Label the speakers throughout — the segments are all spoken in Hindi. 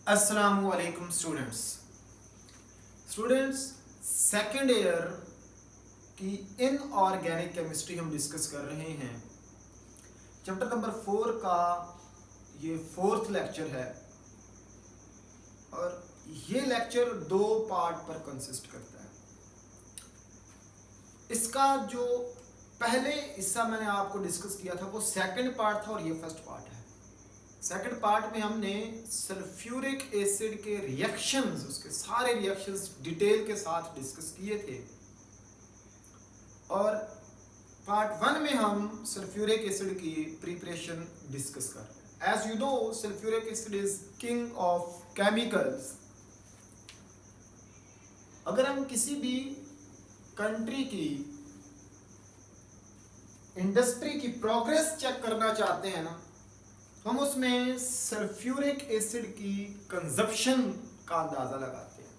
Speaker 1: अस्सलामुअलैकुम स्टूडेंट्स सेकेंड ईयर की इनऑर्गेनिक केमिस्ट्री हम डिस्कस कर रहे हैं। चैप्टर नंबर 4 का ये फोर्थ लेक्चर है और ये लेक्चर 2 पार्ट पर कंसिस्ट करता है। इसका जो पहले हिस्सा मैंने आपको डिस्कस किया था वो सेकंड पार्ट था और ये फर्स्ट पार्ट है। सेकंड पार्ट में हमने सल्फ्यूरिक एसिड के रिएक्शंस, उसके सारे रिएक्शंस डिटेल के साथ डिस्कस किए थे और पार्ट 1 में हम सल्फ्यूरिक एसिड की प्रिपरेशन डिस्कस कर रहे हैं। As you know, sulphuric acid is king of chemicals. अगर हम किसी भी कंट्री की इंडस्ट्री की प्रोग्रेस चेक करना चाहते हैं ना, हम उसमें सल्फ्यूरिक एसिड की कंजप्शन का अंदाज़ा लगाते हैं।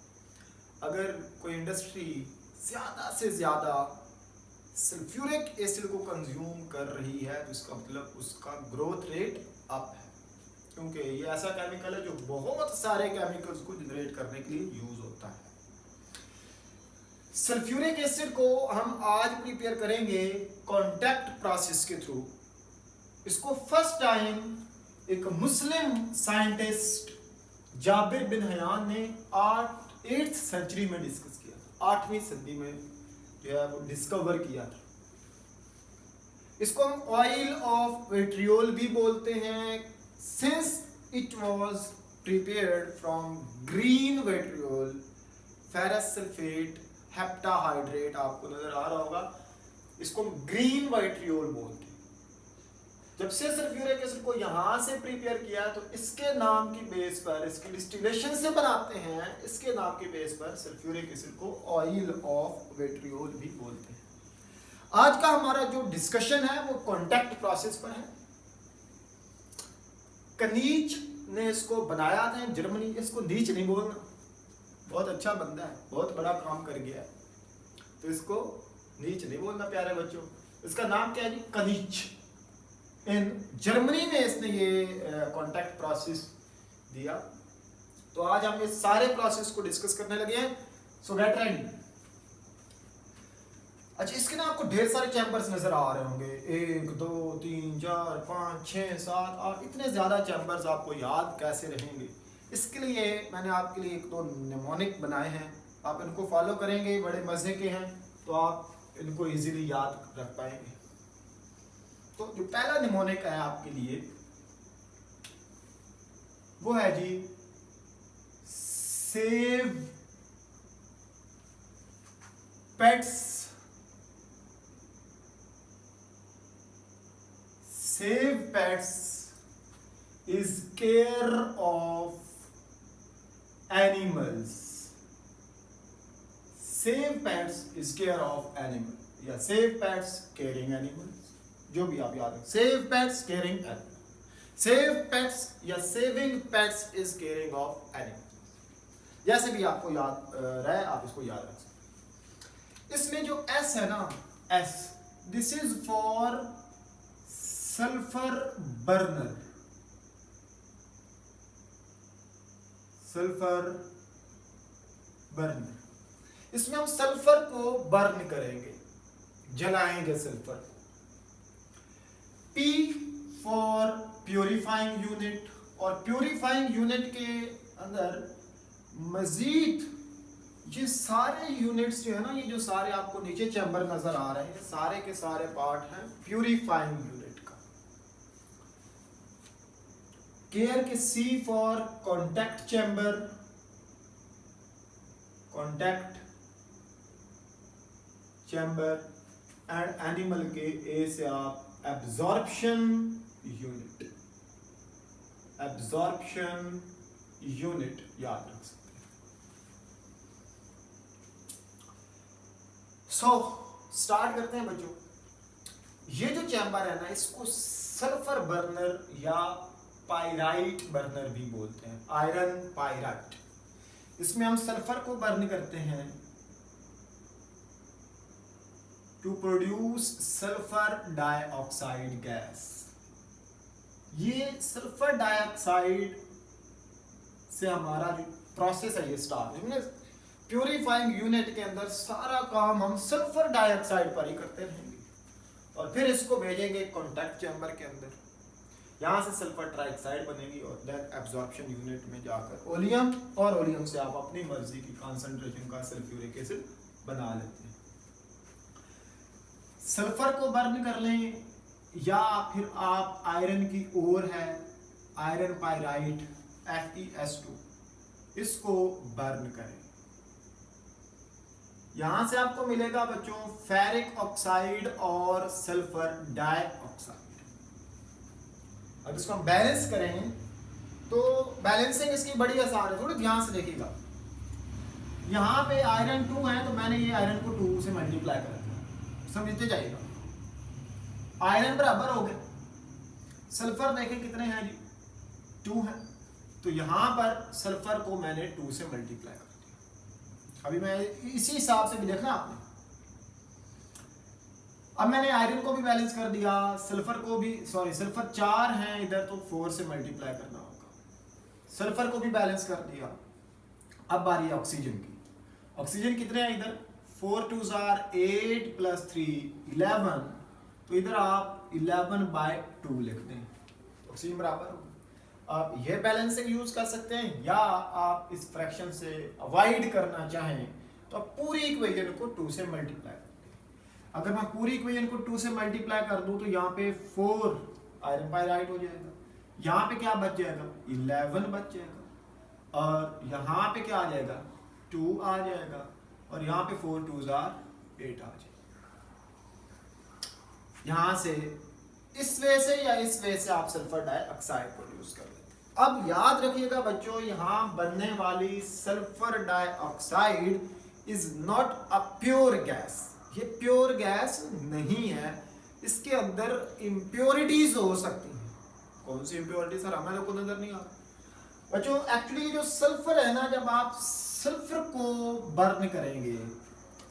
Speaker 1: अगर कोई इंडस्ट्री ज़्यादा से ज़्यादा सल्फ्यूरिक एसिड को कंज्यूम कर रही है तो इसका मतलब उसका ग्रोथ रेट अप है, क्योंकि ये ऐसा केमिकल है जो बहुत सारे केमिकल्स को जनरेट करने के लिए यूज़ होता है। सल्फ्यूरिक एसिड को हम आज प्रिपेयर करेंगे कॉन्टैक्ट प्रोसेस के थ्रू। इसको फर्स्ट टाइम एक Muslim scientist Jabir bin Hayyan ने 8th सेंचुरी में डिस्कस किया था। 8वीं सदी में जो है वो डिस्कवर किया था। इसको हम ऑयल ऑफ विट्रियोल भी बोलते हैं, since it was prepared from green vitriol, ferrous sulphate, heptahydrate. आपको नजर आ रहा होगा, इसको हम ग्रीन विट्रियोल बोलते हैं। जब से सल्फ्यूरिक एसिड को यहां से प्रिपेयर किया तो इसके नाम की बेस पर, इसकी डिस्टिलेशन से बनाते हैं, इसके नाम की बेस पर सल्फ्यूरिक एसिड को ऑयल ऑफ विट्रियोल भी बोलते हैं। आज का हमारा जो डिस्कशन है वो कॉन्टैक्ट प्रोसेस पर है। कनीच ने इसको बनाया था जर्मनी। इसको नीच नहीं बोलना, बहुत अच्छा बंदा है, बहुत बड़ा काम कर गया है, तो इसको नीच नहीं बोलना प्यारे बच्चों। इसका नाम क्या है जी? कनीच। इन जर्मनी में इसने ये कॉन्टैक्ट प्रोसेस दिया। तो आज हम इस सारे प्रोसेस को डिस्कस करने लगे हैं। सो गेट रेडी। अच्छा, इसके ना आपको ढेर सारे चैम्बर्स नजर आ रहे होंगे, 1 2 3 4 5 6 7 8, इतने ज्यादा चैम्बर्स आपको याद कैसे रहेंगे? इसके लिए मैंने आपके लिए 1-2 निमोनिक बनाए हैं। आप इनको फॉलो करेंगे, बड़े मजे के हैं, तो आप इनको इजीली याद रख पाएंगे। तो जो पहला निमोनिक है आपके लिए वो है जी save pets. Save pets is care of animals. Save pets is care of animal या सेव पेट्स केयरिंग एनिमल्स, जो भी आप याद रखें। Save pets caring animal, save pets या saving pets is caring of animal, जैसे भी आपको याद रहे आप इसको याद रख सकते। इसमें जो एस है ना, S, this is for sulphur burner. Sulphur burner, इसमें हम सल्फर को बर्न करेंगे, जलाएंगे सल्फर को। P फॉर प्योरीफाइंग यूनिट, और प्योरीफाइंग यूनिट के अंदर मजीद ये सारे यूनिट्स जो है ना, ये जो सारे आपको नीचे चैम्बर नजर आ रहे हैं, सारे के सारे पार्ट हैं प्योरीफाइंग यूनिट का। केयर के C for contact chamber, contact chamber, and animal के A से आप एब्जॉर्प्शन यूनिट, एब्जॉर्प्शन यूनिट याद रख सकते हैं। सो स्टार्ट करते हैं बच्चों। ये जो चैम्बर है ना, इसको सल्फर बर्नर या पाइराइट बर्नर भी बोलते हैं, आयरन पाइराइट। इसमें हम सल्फर को बर्न करते हैं to produce sulphur dioxide gas. ये सल्फर डाइऑक्साइड से हमारा जो प्रोसेस है ये स्टार्ट। प्यूरिफाइंग यूनिट के अंदर सारा काम हम सल्फर डाइऑक्साइड पर ही करते रहेंगे और फिर इसको भेजेंगे कॉन्टैक्ट चैम्बर के अंदर, यहाँ से सल्फर ट्राइऑक्साइड बनेगी और देन एब्जॉर्प्शन यूनिट में जाकर ओलियम, और ओलियम से आप अपनी मर्जी की कॉन्सेंट्रेशन का सल्फ्यूरिक एसिड बना लेते हैं। सल्फर को बर्न कर लें या फिर आप आयरन की ओर है आयरन पाइराइट FeS2 इसको बर्न करें। यहां से आपको मिलेगा बच्चों फेरिक ऑक्साइड और सल्फर डाइऑक्साइड। अब इसको हम बैलेंस करें तो बैलेंसिंग इसकी बड़ी आसान है, थोड़ी ध्यान से देखिएगा। यहाँ पे आयरन 2 है तो मैंने ये आयरन को 2 से मल्टीप्लाई कर दिया, समझते जाइएगा। आयरन बराबर हो गए, सल्फर देखें कितने हैं जी 2 है, तो यहाँ पर सल्फर को मैंने 2 से मल्टीप्लाई कर दिया। अभी मैं इसी हिसाब से भी देखना आपने। अब मैंने आयरन को भी बैलेंस कर दिया, सल्फर को भी, सॉरी सल्फर 4 हैं इधर तो 4 से मल्टीप्लाई करना होगा। सल्फर को भी बैलेंस कर दिया। अब बारी है ऑक्सीजन की। ऑक्सीजन कितने हैं इधर 4 2s are 8 + 3 11, तो इधर आप 11/2 लिख दें, ऑक्सीजन बराबर होगा। आप ये बैलेंसिंग यूज कर सकते हैं या आप इस फ्रैक्शन से अवॉइड करना चाहें तो आप पूरी इक्वेशन को 2 से मल्टीप्लाई करते हैं। अगर मैं पूरी इक्वेशन को 2 से मल्टीप्लाई कर दूं तो यहाँ पे 4 आयरन पाइराइट हो जाएगा, यहाँ पे क्या बच जाएगा 11 बच जाएगा, और यहाँ पे क्या आ जाएगा 2 आ जाएगा, और यहाँ पे 4 2s are 8 आ जाएगा। यहाँ से इस वे से या इस वे से आप सल्फर डाइऑक्साइड प्रोड्यूस कर लेते हैं। अब याद रखिएगा बच्चों, यहाँ बनने वाली sulphur dioxide is not a pure gas, ये प्योर गैस नहीं है, इसके अंदर इम्प्योरिटीज हो सकती हैं। कौन सी इम्प्योरिटी सर, हमें को नजर नहीं आ रहा बच्चों। एक्चुअली जो सल्फर है ना, जब आप सल्फर को बर्न करेंगे,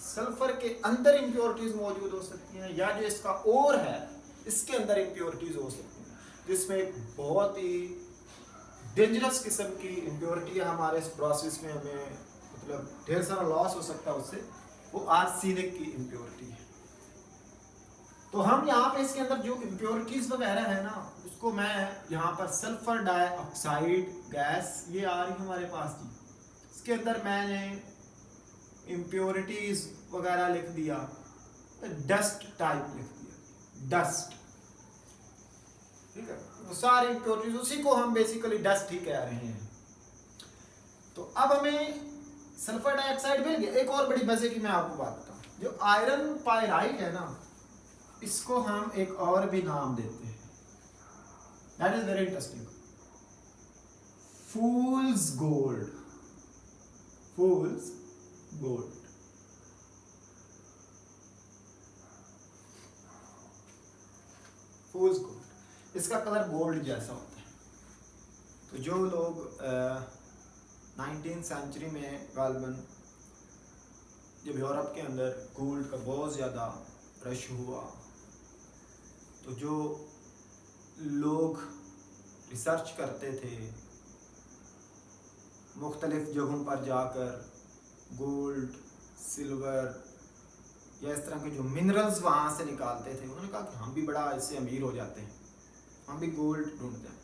Speaker 1: सल्फर के अंदर इम्प्योरिटीज मौजूद हो सकती हैं, या जो इसका ओर है इसके अंदर इम्प्योरिटीज हो सकती हैं, जिसमें एक बहुत ही डेंजरस किस्म की इम्प्योरिटी है। हमारे इस प्रोसेस में हमें मतलब ढेर सारा लॉस हो सकता है उससे, वो आर्सेनिक की इम्प्योरिटी है। तो हम यहाँ पे इसके अंदर जो इम्प्योरिटीज वगैरह है ना, उसको मैं यहाँ पर सल्फर डाइऑक्साइड गैस ये आ रही हमारे पास जी, इसके अंदर मैंने इम्प्योरिटीज वगैरह लिख दिया, डस्ट टाइप लिख दिया, डस्ट, ठीक है। वो सारी इम्प्योरिटीज, उसी को हम बेसिकली डस्ट ही कह रहे हैं। तो अब हमें सल्फर डाइऑक्साइड मिल गया। एक और बड़ी मजे की मैं आपको बात बताऊं, जो आयरन पाइराइट है ना, इसको हम एक और भी नाम देते हैं, that is very interesting, fools gold. Fools gold, fools gold, इसका कलर गोल्ड जैसा होता है। तो जो लोग 19th सेंचुरी में गालबन जब यूरोप के अंदर गोल्ड का बहुत ज़्यादा रश हुआ, तो जो लोग रिसर्च करते थे मुख्तलिफ जगहों पर जाकर गोल्ड, सिल्वर या इस तरह के जो मिनरल्स वहाँ से निकालते थे, उन्होंने कहा कि हम भी बड़ा इससे अमीर हो जाते हैं, हम भी गोल्ड ढूंढते हैं।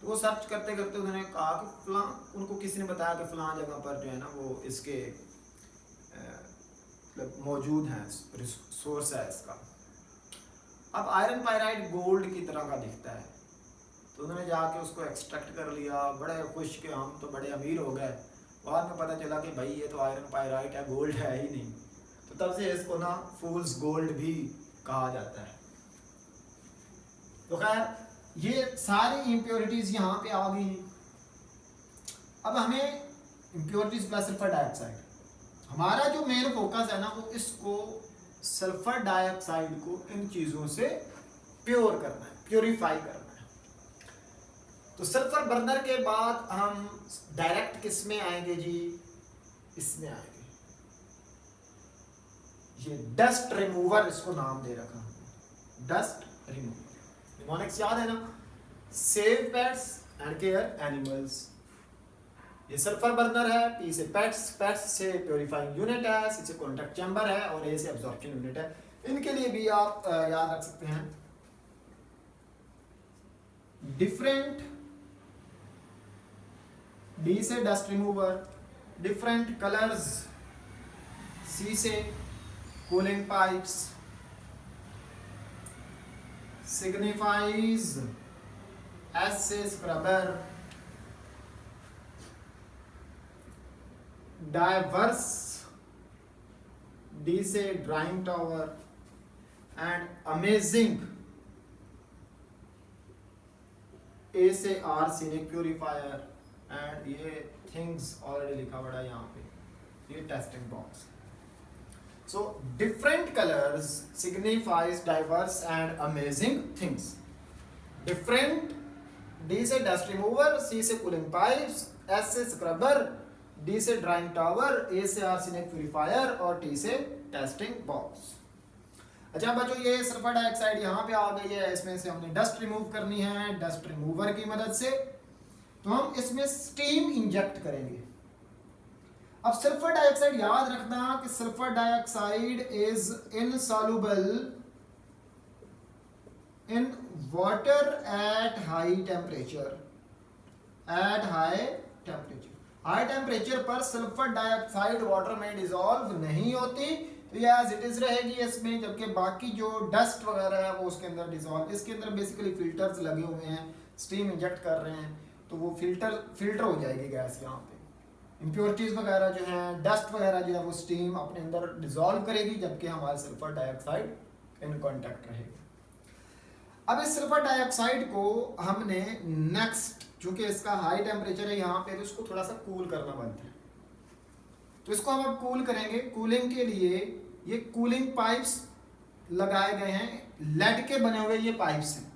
Speaker 1: तो वो सर्च करते करते उन्होंने कहा कि फलां, उनको किसी ने बताया कि फलां जगह पर जो है ना वो इसके मौजूद हैं, सोर्स है इसका। अब आयरन पाइराइट गोल्ड की तरह का दिखता है, तो उन्होंने जाके उसको एक्सट्रैक्ट कर लिया, बड़े खुश के हम तो बड़े अमीर हो गए। बाद में पता चला कि भाई ये तो आयरन पाइराइट है, गोल्ड है ही नहीं। तो तब से इसको ना फूल्स गोल्ड भी कहा जाता है। तो खैर ये सारी इम्प्योरिटीज यहाँ पे आ गई। अब हमें इम्प्योरिटीज प्लस सल्फर डाइऑक्साइड, हमारा जो मेन फोकस है ना वो इसको सल्फर डाइऑक्साइड को इन चीजों से प्योर करना है, प्योरीफाई करना है। तो सल्फर बर्नर के बाद हम डायरेक्ट किस में आएंगे जी, इसमें आएंगे, ये डस्ट रिमूवर इसको नाम दे रखा हमने, डस्ट रिमूवर। निमोनिक्स याद है ना, save pets and care animals. ये सल्फर बर्नर है, P से पैट्स से प्योरीफाइंग यूनिट है, C से कॉन्टैक्ट चैम्बर है और A से एब्जॉर्प्शन यूनिट है। इनके लिए भी आप याद रख सकते हैं। डिफरेंट, D से dust remover, different colours, C से कूलिंग पाइप्स, सिग्निफाइज, S से स्क्रबर, डाइवर्स, D से drawing tower and amazing, A से R सीनिक प्यूरिफायर एंड ये थिंग्स ऑलरेडी लिखा पड़ा है यहाँ पे, ये testing box. So different colours signifies diverse and amazing things. Different, D से डस्ट रिमूवर, C से कूलिंग पाइप्स, S से स्क्रबर, D से ड्राइंग टावर, A से आर्सेनिक प्यूरिफायर और T से टेस्टिंग बॉक्स। अच्छा बच्चों, ये सल्फर डाइऑक्साइड यहाँ पे आ गई है, इसमें से हमने डस्ट रिमूव करनी है डस्ट रिमूवर की मदद से। तो हम इसमें स्टीम इंजेक्ट करेंगे। अब सल्फर डाइऑक्साइड याद रखना कि sulphur dioxide is insoluble in water at high temperature. At high temperature, high temperature पर सल्फर डाइऑक्साइड वाटर में डिसॉल्व नहीं होती, तो ये एज इट इज रहेगी इसमें, जबकि बाकी जो डस्ट वगैरह है वो उसके अंदर डिसॉल्व। इसके अंदर बेसिकली फिल्टर्स लगे हुए हैं, स्टीम इंजेक्ट कर रहे हैं तो वो फिल्टर हो जाएगी गैस। यहाँ पे इम्प्योरिटीज वगैरह जो है, डस्ट वगैरह जो है वो स्टीम अपने अंदर डिसॉल्व करेगी, जबकि हमारा सल्फर डाइऑक्साइड इन कांटेक्ट रहेगा। अब इस सल्फर डाइऑक्साइड को हमने नेक्स्ट, चूंकि इसका हाई टेम्परेचर है यहाँ पे, तो इसको थोड़ा सा कूल करना बनता है। तो इसको हम अब कूल करेंगे। कूलिंग के लिए ये कूलिंग पाइप्स लगाए गए हैं, लेड के बने हुए ये पाइप्स हैं।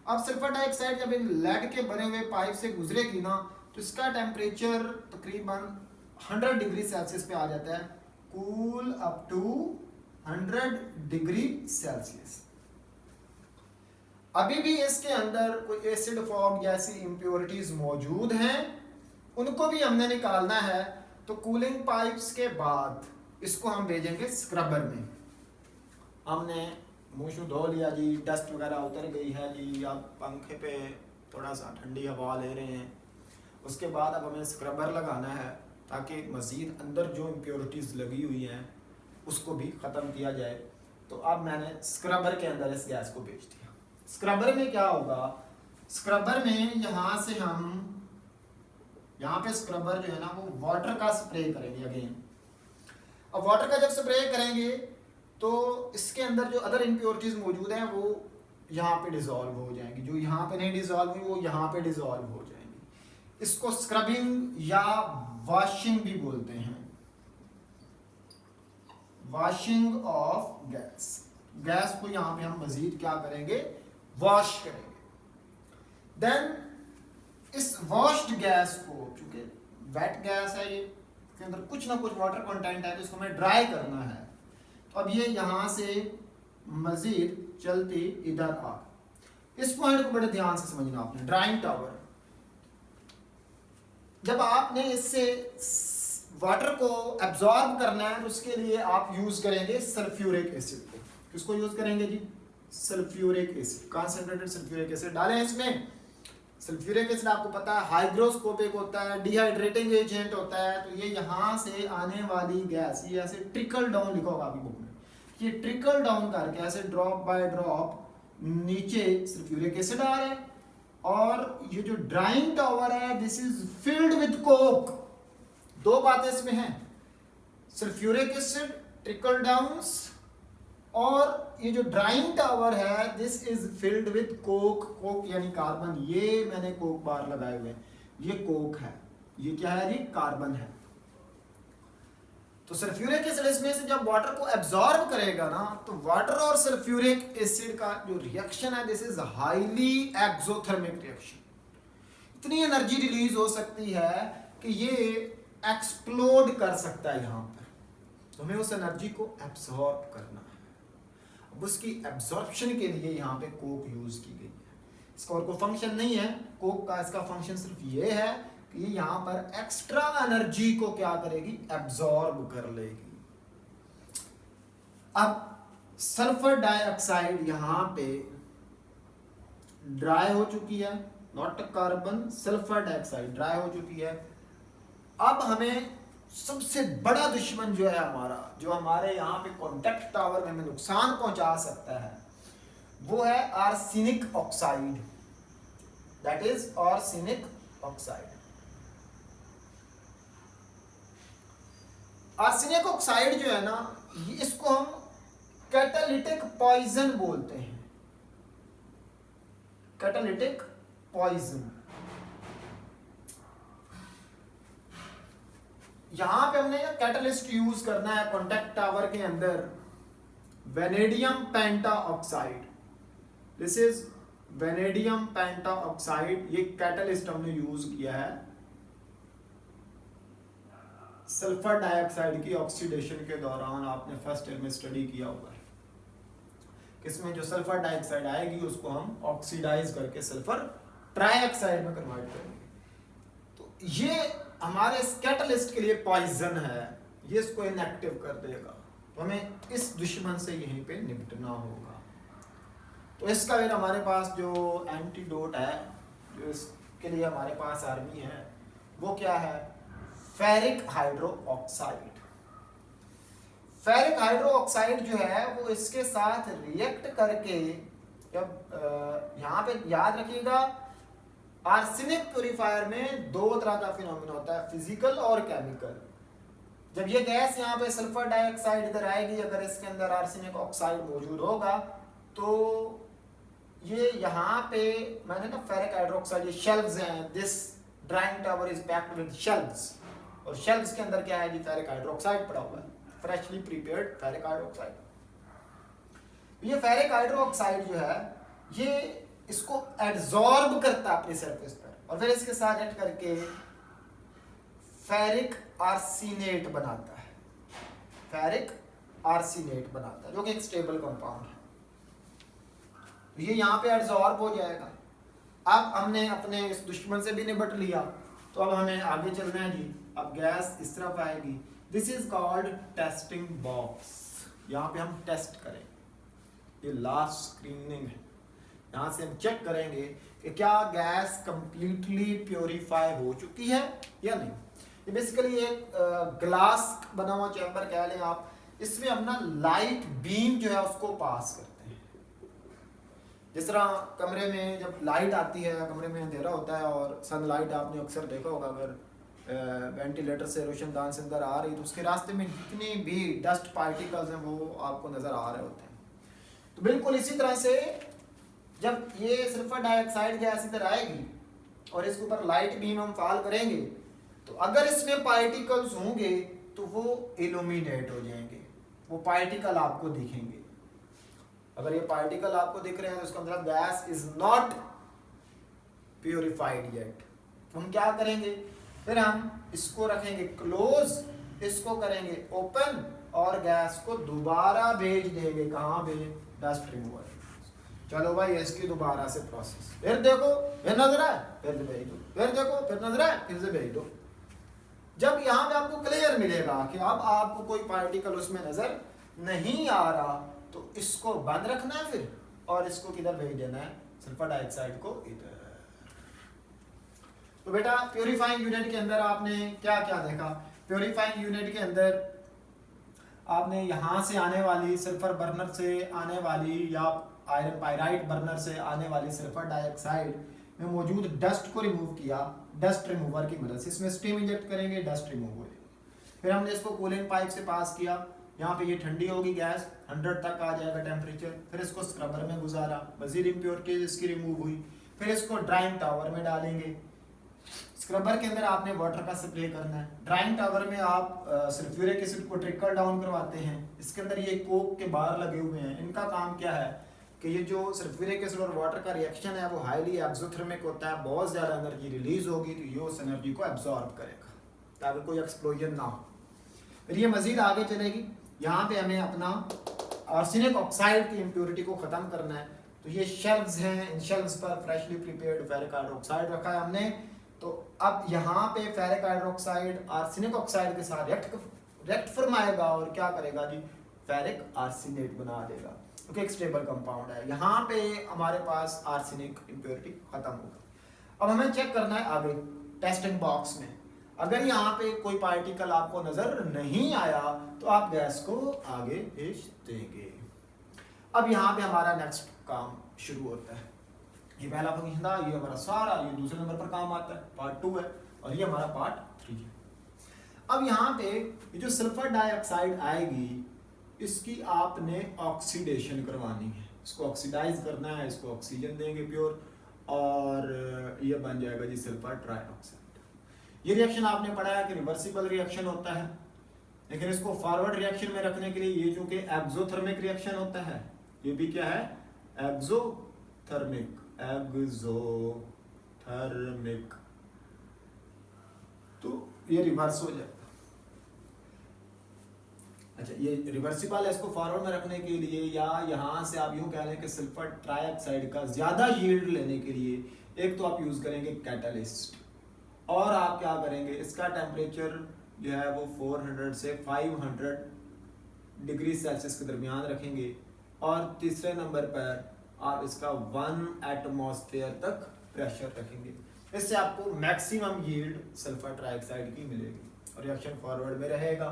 Speaker 1: अब सल्फर डाइऑक्साइड जब इन लेड के बने हुए पाइप से गुजरेगी ना, तो इसका टेम्परेचर तकरीबन 100 डिग्री सेल्सियस पे आ जाता है, cool up to 100 degree Celsius. अभी भी इसके अंदर कोई एसिड फॉर्म जैसी इंप्योरिटीज मौजूद हैं, उनको भी हमने निकालना है। तो कूलिंग पाइप्स के बाद इसको हम भेजेंगे स्क्रबर में। हमने मुंह धो लिया जी, डस्ट वगैरह उतर गई है जी, अब पंखे पे थोड़ा सा ठंडी हवा ले रहे हैं। उसके बाद अब हमें स्क्रबर लगाना है ताकि मज़ीद अंदर जो इम्प्योरिटीज़ लगी हुई हैं उसको भी ख़त्म किया जाए। तो अब मैंने स्क्रबर के अंदर इस गैस को भेज दिया। स्क्रबर में क्या होगा, स्क्रबर में यहाँ से हम यहाँ पे स्क्रबर जो है ना वो वाटर का स्प्रे करेंगे अगेन। अब वाटर का जब स्प्रे करेंगे तो इसके अंदर जो अदर इम्प्योरिटीज मौजूद हैं वो यहाँ पे डिसॉल्व हो जाएंगी, जो यहाँ पे नहीं डिसॉल्व हुई वो यहाँ पे डिसॉल्व हो जाएंगी। इसको स्क्रबिंग या वॉशिंग भी बोलते हैं, वॉशिंग ऑफ गैस। गैस को यहाँ पे हम मजीद क्या करेंगे, वॉश करेंगे। देन इस वॉश्ड गैस को, चूंकि वेट गैस है ये, इसके अंदर कुछ ना कुछ वाटर कंटेंट है, तो इसको हमें ड्राई करना है। तो अब ये यहाँ से मजीद चलती इधर आ। इस पॉइंट को बड़े ध्यान से समझना आपने। ड्राइंग टावर, जब आपने इससे वाटर को एब्जॉर्ब करना है तो उसके लिए आप यूज करेंगे सल्फ्यूरिक एसिड को। किसको यूज करेंगे जी, sulphuric acid, concentrated sulphuric acid डालें इसमें। सल्फ्यूरिक एसिड आपको पता है हाइग्रोस्कोपिक होता है, डिहाइड्रेटिंग एजेंट होता है। तो ये यहाँ से आने वाली गैस, ये ऐसे ट्रिकल डाउन लिखा होगा आपकी बुक में, ये ट्रिकल डाउन करके ऐसे ड्रॉप बाय ड्रॉप नीचे सल्फ्यूरिक एसिड आ रहा है। और ये जो ड्राइंग टावर है this is filled with Coke. दो बातें इसमें हैं, सल्फ्यूरिक एसिड ट्रिकल डाउन्स, और ये जो ड्राइंग टावर है this is filled with Coke. Coke यानी कार्बन, ये मैंने कोक बार लगाए हुए हैं, ये कोक है, ये क्या है जी, कार्बन है। तो सल्फ्यूरिक एसिड इसमें से जब वाटर को एब्जॉर्ब करेगा ना, तो वाटर और सल्फ्यूरिक एसिड का जो रिएक्शन है this is highly exothermic reaction. इतनी एनर्जी रिलीज हो सकती है कि ये एक्सप्लोड कर सकता है यहाँ पर। तो हमें उस एनर्जी को एब्जॉर्ब करना है। अब उसकी एब्जॉर्प्शन के लिए यहाँ पे कोक यूज की गई है। इसका और कोई फंक्शन नहीं है कोक का, इसका फंक्शन सिर्फ ये है कि यहाँ पर एक्स्ट्रा एनर्जी को क्या करेगी, एब्जॉर्ब कर लेगी। अब सल्फर डाइऑक्साइड यहाँ पे ड्राई हो चुकी है, not carbon, sulphur dioxide dry हो चुकी है। अब हमें सबसे बड़ा दुश्मन जो है हमारा, जो हमारे यहाँ पे कॉन्टैक्ट टावर में हमें नुकसान पहुंचा सकता है, वो है arsenic oxide, that is arsenic oxide. Arsenic oxide जो है ना, इसको हम कैटालिटिक पॉइजन बोलते हैं, कैटालिटिक पॉइजन। यहां पे हमने कैटलिस्ट यूज करना है कॉन्टैक्ट टावर के अंदर, vanadium penta oxide. This is vanadium penta oxide, ये कैटलिस्ट हमने यूज किया है सल्फर डाइऑक्साइड की ऑक्सीडेशन के दौरान। आपने फर्स्ट ईयर में स्टडी किया होगा, इसमें जो सल्फर डाइऑक्साइड आएगी उसको हम ऑक्सीडाइज करके सल्फर ट्राइऑक्साइड में कन्वर्ट करेंगे। तो ये हमारे इस कैटलिस्ट के लिए पॉइजन है, ये इसको इनएक्टिव कर देगा। तो हमें इस दुश्मन से यहीं पे निपटना होगा। तो इसका फिर हमारे पास जो एंटीडोट है, जो इसके लिए हमारे पास आर्मी है, वो क्या है, ferric hydro oxide. Ferric hydro oxide जो है वो इसके साथ रिएक्ट करके, जब यहाँ पे याद रखिएगा आर्सेनिक प्यूरिफायर में दो तरह का फिनोमेना होता है, फिजिकल और केमिकल। जब ये गैस यहाँ पे सल्फर डाइऑक्साइड इधर आएगी, अगर इसके अंदर आर्सेनिक ऑक्साइड मौजूद होगा तो ये यहाँ पे मैंने ना फेरिक हाइड्रोक्साइड, ये शेल्व्स हैं, this drawing tower is packed with shelves, और शेल्व्स के अंदर क्या है जी, फेरिक हाइड्रोक्साइड पड़ा हुआ है, फ्रेशली प्रिपेयर्ड फेरिक हाइड्रोक्साइड। ये फेरिक हाइड्रोक्साइड जो है ये इसको एब्जॉर्ब करता है अपनी सरफेस पर, और फिर इसके साथ ऐड करके फेरिक आर्सेनेट बनाता है, फेरिक आर्सेनेट बनाता है, जो कि एक स्टेबल कंपाउंड है। ये यहाँ पे एब्जॉर्ब हो जाएगा। अब हमने अपने इस दुश्मन से भी निपट लिया, तो अब हमें आगे चलना है जी। अब गैस इस तरफ आएगी, this is called testing box. यहाँ पे हम टेस्ट करें, ये लास्ट स्क्रीनिंग है, यहाँ से हम चेक करेंगे कि क्या गैस कंप्लीटली प्योरीफाई हो चुकी है या नहीं। ये बेसिकली एक ग्लास बना हुआ चैम्बर कह लें आप, इसमें हम ना लाइट बीम जो है उसको पास करते हैं। जिस तरह कमरे में जब लाइट आती है, कमरे में अंधेरा होता है और सनलाइट आपने अक्सर देखा होगा, अगर वेंटिलेटर से रोशनदान से अंदर आ रही तो उसके रास्ते में जितनी भी डस्ट पार्टिकल्स हैं वो आपको नज़र आ रहे होते हैं। तो बिल्कुल इसी तरह से जब ये सल्फर डाइऑक्साइड गैस इधर आएगी और इसके ऊपर लाइट बीम हम फाल करेंगे, तो अगर इसमें पार्टिकल्स होंगे तो वो इल्यूमिनेट हो जाएंगे, वो पार्टिकल आपको दिखेंगे। अगर ये पार्टिकल आपको दिख रहे हैं तो इसका मतलब gas is not purified yet. हम क्या करेंगे, फिर हम इसको रखेंगे क्लोज, इसको करेंगे ओपन और गैस को दोबारा भेज देंगे, कहाँ भेज, डस्ट रिमूवर। चलो भाई इसकी दोबारा से प्रोसेस, फिर देखो फिर नजर आए फिर से भेज दो, फिर देखो फिर नजर आए फिर से भेज दो। जब यहाँ पे आपको क्लियर मिलेगा कि अब आपको कोई पार्टिकल उसमें नजर नहीं आ रहा, तो इसको बंद रखना है फिर, और इसको किधर भेज देना है, सल्फर डाइऑक्साइड को इधर। तो बेटा प्यूरिफाइंग यूनिट के अंदर आपने क्या क्या देखा, प्यूरिफाइंग यूनिट के अंदर आपने यहाँ से आने वाली सल्फर बर्नर से आने वाली या आयरन पाइराइट बर्नर से आने वाली सल्फर डाइऑक्साइड में मौजूद डस्ट को रिमूव किया, डस्ट रिमूवर की मदद से। इसमें स्टीम इंजेक्ट करेंगे, डस्ट रिमूव हो जाएगी। फिर हमने इसको कूलिंग पाइप से पास किया, यहाँ पे ये ठंडी होगी गैस, 100 तक आ जाएगा टेम्परेचर। फिर इसको स्क्रबर में गुजारा, मजीद इम्प्योरिटीज इसकी रिमूव हुई। फिर इसको ड्राइंग टावर में डालेंगे। स्क्रबर के अंदर आपने वाटर का स्प्रे करना है। ड्राइंग टावर में आप सल्फ्यूरिक एसिड को ट्रिकल डाउन करवाते हैं। इसके अंदर ये कोक के बार लगे हुए हैं, इनका काम क्या है कि ये जो सल्फ्यूरिक एसिड और वाटर का रिएक्शन है वो हाईली एक्सोथर्मिक होता है, बहुत ज़्यादा एनर्जी रिलीज होगी, तो ये उस एनर्जी को एब्जॉर्ब करेगा ताकि कोई एक्सप्लोजन ना हो। फिर ये मजीद आगे चलेगी, यहाँ पे हमें अपना आर्सेनिक ऑक्साइड की इम्प्योरिटी को ख़त्म करना है। तो ये शेल्व्स हैं, इन शेल्व्स पर फ्रेशली प्रिपेयर्ड फेरिक हाइड्रोक्साइड रखा है हमने, तो अब यहाँ पे फेरिक हाइड्रोक्साइड आर्सेनिक ऑक्साइड के साथ रिएक्ट फरमाएगा और क्या करेगा जी, फेरिक आर्सेनेट बना देगा, क्योंकि एक स्टेबल कंपाउंड है। यहाँ पे हमारे पास आर्सेनिक इम्प्योरिटी खत्म होगा। अब हमें चेक करना है आगे टेस्टिंग बॉक्स में, अगर यहाँ पे कोई पार्टिकल आपको नजर नहीं आया तो आप गैस को आगे भेज देंगे। अब यहाँ पे हमारा नेक्स्ट काम शुरू होता है। ये पहला फंक्शन था, ये हमारा सारा ये दूसरे नंबर पर काम आता है, पार्ट 2 है, और ये हमारा पार्ट 3 है। अब यहाँ पे ये जो सल्फर डाइऑक्साइड आएगी, इसकी आपने ऑक्सीडेशन करवानी है, इसको ऑक्सीडाइज करना है, इसको ऑक्सीजन देंगे प्योर, और ये बन जाएगा जी सल्फर ट्राइऑक्साइड। ये रिएक्शन आपने पढ़ा है कि रिवर्सिबल रिएक्शन होता है, लेकिन इसको फॉरवर्ड रिएक्शन में रखने के लिए ये चूंकि एक्सोथर्मिक रिएक्शन होता है, ये भी क्या है, एक्सोथर्मिक, तो ये रिवर्स हो जाएगा। अच्छा, ये रिवर्सिबल है, इसको फॉरवर्ड में रखने के लिए, या यहाँ से आप यूं कह लें कि सल्फर ट्राइऑक्साइड का ज्यादा यील्ड लेने के लिए एक तो आप यूज करेंगे कैटलिस्ट, और आप क्या करेंगे, इसका टेम्परेचर जो है वो 400 से 500 डिग्री सेल्सियस के दरमियान रखेंगे, और तीसरे नंबर पर आप इसका 1 एटमॉस्फेयर तक प्रेशर रखेंगे। इससे आपको मैक्सिमम यील्ड सल्फर ट्राइऑक्साइड की मिलेगी और रिएक्शन फॉरवर्ड में रहेगा।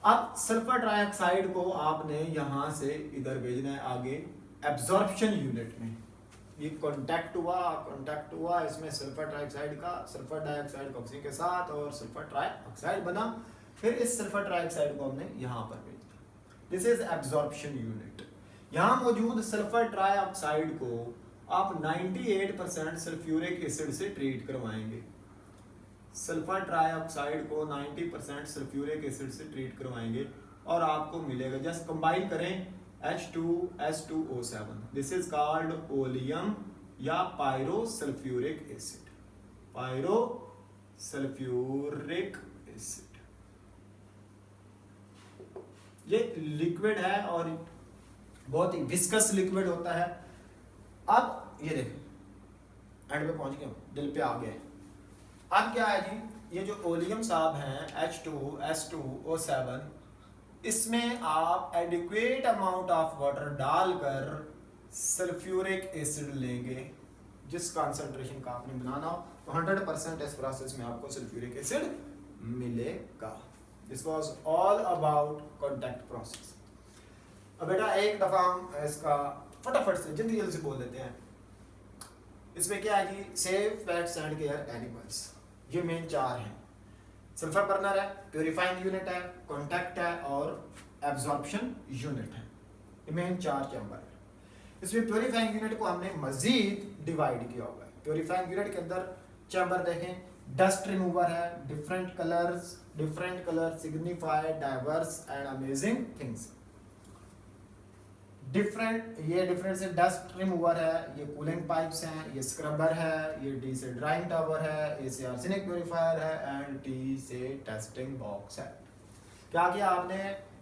Speaker 1: अब सल्फर ट्राइऑक्साइड को आपने यहाँ से इधर भेजना है आगे एब्जॉर्प्शन यूनिट में। ये कांटेक्ट हुआ इसमें सल्फर ट्राइऑक्साइड का, सल्फर डाइऑक्साइड का ऑक्सीजन के साथ, और सल्फर ट्राइऑक्साइड बना। फिर इस सल्फर ट्राइऑक्साइड को हमने यहाँ पर भेज दिया। This is absorption unit. यहाँ मौजूद सल्फर ट्राइऑक्साइड को आप 98% सल्फ्यूरिक एसिड से ट्रीट करवाएंगे। सल्फर ट्राइऑक्साइड को 90% सल्फ्यूरिक एसिड से ट्रीट करवाएंगे और आपको मिलेगा, जस्ट कंबाइन करें, H2S2O7। This is called oleum या पायरोसल्फ्यूरिक एसिड, पायरोसल्फ्यूरिक एसिड। ये लिक्विड है और बहुत ही विस्कस लिक्विड होता है। अब ये देखें एंड पे पहुंच गए, दिल पे आ गए। अब क्या है जी, ये जो ओलियम साहब हैं H2S2O7, इसमें आप एडिक्वेट अमाउंट ऑफ वाटर डालकर सल्फ्यूरिक एसिड लेंगे, जिस कंसंट्रेशन का आपने बनाना हो, तो 100% इस प्रोसेस में आपको सल्फ्यूरिक एसिड मिलेगा। This was all about contact process. अब बेटा एक दफा हम इसका फटाफट से जल्दी से बोल देते हैं। इसमें क्या है जी, save pets and care animals, ये मेन 4 हैं। सल्फर बर्नर है, प्यूरिफाइंग यूनिट है, कांटेक्ट है और एब्जॉर्प्शन यूनिट है। ये मेन 4 चैम्बर है। इसमें प्यूरिफाइंग यूनिट को हमने मजीद डिवाइड किया हुआ है। प्यूरिफाइंग यूनिट के अंदर चैम्बर देखें, डस्ट रिमूवर है, different colour signify diverse and amazing things. Different से डस्ट रिमूवर है, ये कूलिंग पाइप्स हैं, ये स्क्रबर है, ये डी से ड्राइंग टावर है, ए से आर्सेनिक प्यूरिफायर है, एंड टी से टेस्टिंग बॉक्स है। क्या किया आपने,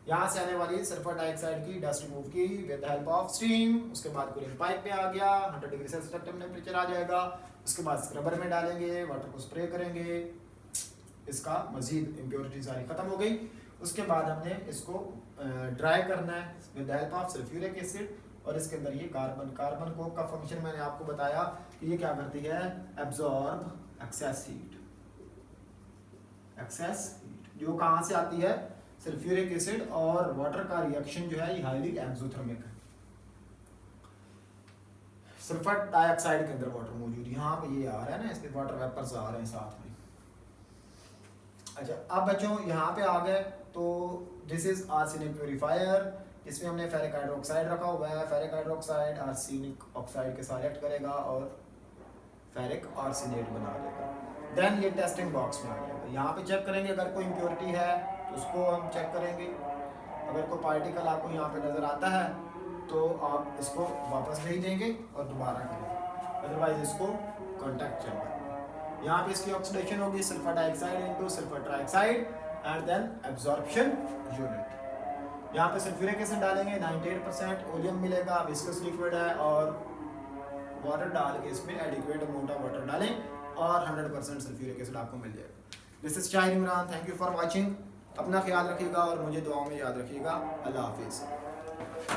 Speaker 1: यहाँ से आने वाली सल्फर डाइऑक्साइड की डस्ट रिमूव की with the help of steam, उसके बाद कूलिंग पाइप पे आ गया, 100 डिग्री सेल्सियस तक टेम्परेचर आ जाएगा, उसके बाद स्क्रबर में डालेंगे, वाटर को स्प्रे करेंगे, इसका मजीद इम्प्योरिटी सारी खत्म हो गई। उसके बाद हमने इसको ड्राई करना है with the help of sulphuric acid, और इसके अंदर ये कार्बन कोक का फंक्शन मैंने आपको बताया कि ये क्या करती है, एब्जॉर्ब एक्सेस हीट जो कहाँ से आती है, सल्फ्यूरिक एसिड और वाटर का रिएक्शन जो है ये हाईली एक्सोथर्मिक है। सल्फर डाइऑक्साइड के अंदर वाटर मौजूद, यहाँ पे ये आ रहा है ना, इसके वाटर वेपर्स आ रहे हैं साथ में। अच्छा, अब बच्चों यहाँ पे आ गए, तो दिस इज आर्सेनिक प्यूरिफायर। इसमें हमने फेरिक हाइड्रोक्साइड रखा हुआ है। फेरिक हाइड्रोक्साइड आर्सेनिक ऑक्साइड के साथ रिएक्ट करेगा और फेरिक आर्सेनेट बना देगा। देन ये टेस्टिंग बॉक्स में आ जाएगा। यहाँ पे चेक करेंगे, अगर कोई इम्प्योरिटी है तो उसको हम चेक करेंगे। अगर कोई पार्टिकल आपको यहाँ पे नज़र आता है तो आप इसको वापस भेज देंगे और दोबारा करेंगे, अदरवाइज इसको कॉन्टैक्ट चैम्बर। यहाँ पे इसकी ऑक्सीडेशन होगी, sulphur dioxide into sulphur trioxide and then absorption unit. यहाँ पे सल्फ्यूरिक एसिड डालेंगे, 98% ओलियम मिलेगा, विस्कस लिक्विड है, और वाटर डाल के इसमें एडिक्वेट अमाउंट ऑफ वाटर डालें और 100% सल्फ्यूरिक एसिड आपको मिल जाएगा। This is Shahir Imran, thank you for watching. अपना ख्याल रखिएगा और मुझे दुआओं में याद रखिएगा। अल्लाह हाफिज़।